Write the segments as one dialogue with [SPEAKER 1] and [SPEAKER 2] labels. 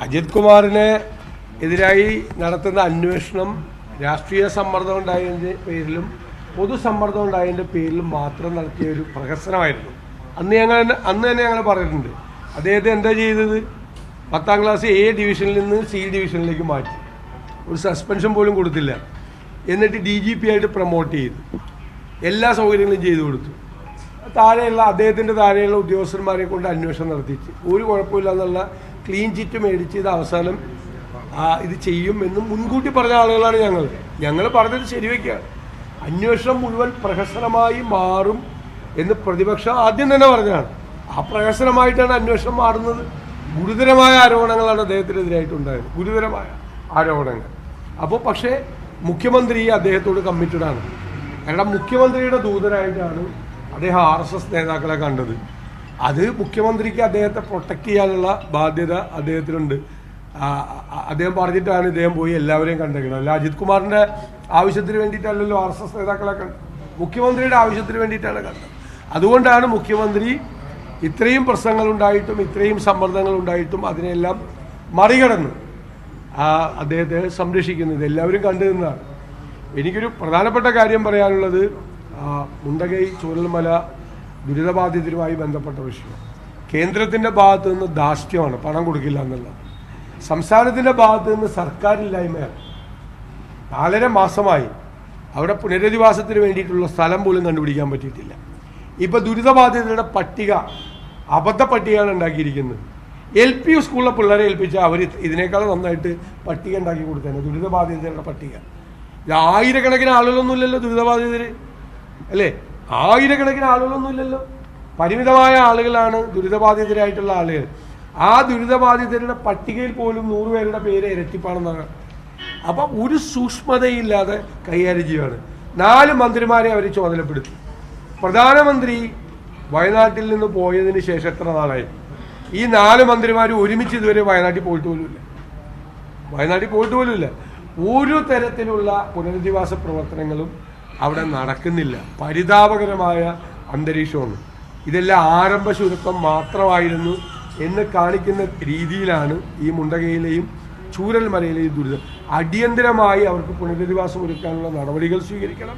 [SPEAKER 1] അജിത് കുമാറിനെ എതിരായി നടത്തുന്ന അന്വേഷണം രാഷ്ട്രീയ സമ്മർദ്ദം ഉണ്ടായതിൻ്റെ പേരിലും പൊതുസമ്മർദ്ദം ഉണ്ടായതിൻ്റെ പേരിലും മാത്രം നടത്തിയ ഒരു പ്രഹസനമായിരുന്നു. അന്ന് തന്നെ ഞങ്ങൾ പറഞ്ഞിട്ടുണ്ട്. അദ്ദേഹത്തെ എന്താ ചെയ്തത്? 10ാം ക്ലാസ് എ ഡിവിഷനിൽ നിന്ന് സി ഡിവിഷനിലേക്ക് മാറ്റി. ഒരു സസ്പെൻഷൻ പോലും കൊടുത്തില്ല. എന്നിട്ട് DGP ആയിട്ട് പ്രൊമോട്ട് ചെയ്തു. എല്ലാ സൗകര്യങ്ങളും ചെയ്തു കൊടുത്തു. താഴെയുള്ള അദ്ദേഹത്തിൻ്റെ താഴെയുള്ള ഉദ്യോഗസ്ഥന്മാരെ കൊണ്ട് അന്വേഷണം നടത്തിച്ച് ഒരു കുഴപ്പമില്ല എന്നുള്ള ക്ലീൻ ചിറ്റ് മേടിച്ച് ഇത് അവസാനം ഇത് ചെയ്യും എന്ന് മുൻകൂട്ടി പറഞ്ഞ ആളുകളാണ് ഞങ്ങൾ പറഞ്ഞത് ശരിവയ്ക്കുകയാണ്. അന്വേഷണം മുഴുവൻ പ്രഹസനമായി മാറും എന്ന് പ്രതിപക്ഷം ആദ്യം തന്നെ പറഞ്ഞതാണ്. ആ പ്രഹസനമായിട്ടാണ് അന്വേഷണം മാറുന്നത്. ഗുരുതരമായ ആരോപണങ്ങളാണ് അദ്ദേഹത്തിനെതിരായിട്ടുണ്ടായത്, ഗുരുതരമായ ആരോപണങ്ങൾ. അപ്പോൾ പക്ഷേ മുഖ്യമന്ത്രി അദ്ദേഹത്തോട് കമ്മിറ്റഡാണ്. കാരണം മുഖ്യമന്ത്രിയുടെ ദൂതനായിട്ടാണ് അദ്ദേഹം RSS നേതാക്കളെ കണ്ടത്. അത് മുഖ്യമന്ത്രിക്ക് അദ്ദേഹത്തെ പ്രൊട്ടക്റ്റ് ചെയ്യാനുള്ള ബാധ്യത അദ്ദേഹത്തിനുണ്ട്. അദ്ദേഹം പറഞ്ഞിട്ടാണ് ഇദ്ദേഹം പോയി എല്ലാവരെയും കണ്ടേക്കുന്നത്. അല്ല അജിത് കുമാറിൻ്റെ ആവശ്യത്തിന് വേണ്ടിയിട്ടല്ലല്ലോ RSS നേതാക്കളെ കണ്ടത്, മുഖ്യമന്ത്രിയുടെ ആവശ്യത്തിന് വേണ്ടിയിട്ടാണ് കണ്ടത്. അതുകൊണ്ടാണ് മുഖ്യമന്ത്രി ഇത്രയും പ്രശ്നങ്ങളുണ്ടായിട്ടും ഇത്രയും സമ്മർദ്ദങ്ങൾ ഉണ്ടായിട്ടും അതിനെല്ലാം മറികടന്ന് അദ്ദേഹത്തെ സംരക്ഷിക്കുന്നത്. എല്ലാവരും കണ്ടു നിന്നാണ്. എനിക്കൊരു പ്രധാനപ്പെട്ട കാര്യം പറയാനുള്ളത്, മുണ്ടകൈ ചൂരൽമല ദുരിതബാധിതരുമായി ബന്ധപ്പെട്ട വിഷയം കേന്ദ്രത്തിൻ്റെ ഭാഗത്തു നിന്ന് ധാർഷ്ട്യമാണ്, പണം കൊടുക്കില്ല എന്നുള്ളത്. സംസ്ഥാനത്തിൻ്റെ ഭാഗത്തു നിന്ന് സർക്കാരില്ലായ്മയാണ്. 4.5 മാസമായി അവിടെ പുനരധിവാസത്തിന് വേണ്ടിയിട്ടുള്ള സ്ഥലം പോലും കണ്ടുപിടിക്കാൻ പറ്റിയിട്ടില്ല. ഇപ്പോൾ ദുരിതബാധിതരുടെ പട്ടിക അബദ്ധ പട്ടികയാണ് ഉണ്ടാക്കിയിരിക്കുന്നത്. LP സ്കൂളിലെ പിള്ളേരെ ഏൽപ്പിച്ചാൽ അവർ ഇതിനേക്കാളും നന്നായിട്ട് പട്ടിക ഉണ്ടാക്കി കൊടുത്തേനെ. ദുരിതബാധിതരുടെ പട്ടിക. ആയിരക്കണക്കിന് ആളുകളൊന്നുമില്ലല്ലോ ദുരിതബാധിതർ, അല്ലേ? ആയിരക്കണക്കിന് ആളുകളൊന്നുമില്ലല്ലോ. പരിമിതമായ ആളുകളാണ് ദുരിതബാധിതരായിട്ടുള്ള ആളുകൾ. ആ ദുരിതബാധിതരുടെ പട്ടികയിൽ പോലും 100 പേരുടെ പേര് ഇരട്ടിപ്പാണെന്നാണ്. അപ്പം ഒരു സൂക്ഷ്മതയില്ലാതെ കൈകാര്യം ചെയ്യുകയാണ്. 4 മന്ത്രിമാരെ അവർ ചുമതലപ്പെടുത്തി. പ്രധാനമന്ത്രി വയനാട്ടിൽ നിന്ന് പോയതിന് ശേഷം എത്ര നാളായി? ഈ 4 മന്ത്രിമാർ ഒരുമിച്ച് ഇതുവരെ വയനാട്ടിൽ പോയിട്ട് പോലുമില്ല. ഒരു തരത്തിലുള്ള പുനരധിവാസ പ്രവർത്തനങ്ങളും അവിടെ നടക്കുന്നില്ല. പരിതാപകരമായ അന്തരീക്ഷമാണ്. ഇതെല്ലാം ആരംഭ ശുരുക്കം മാത്രമായിരുന്നു എന്ന് കാണിക്കുന്ന രീതിയിലാണ് ഈ മുണ്ടകയിലെയും ചൂരൽമലയിലെയും ദുരിതം. അടിയന്തരമായി അവർക്ക് പുനരധിവാസം ഒരുക്കാനുള്ള നടപടികൾ സ്വീകരിക്കണം.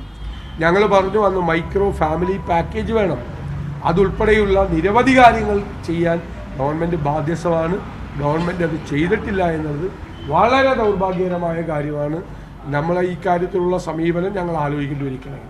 [SPEAKER 1] ഞങ്ങൾ പറഞ്ഞു വന്നു, മൈക്രോ ഫാമിലി പാക്കേജ് വേണം. അതുൾപ്പെടെയുള്ള നിരവധി കാര്യങ്ങൾ ചെയ്യാൻ ഗവൺമെൻറ് ബാധ്യസ്ഥമാണ്. ഗവൺമെൻറ് അത് ചെയ്തിട്ടില്ല എന്നത് വളരെ ദൗർഭാഗ്യകരമായ കാര്യമാണ്. നമ്മളെ ഈ കാര്യത്തിലുള്ള സമീപനം ഞങ്ങൾ ആലോചിക്കേണ്ടി വരികയാണ്.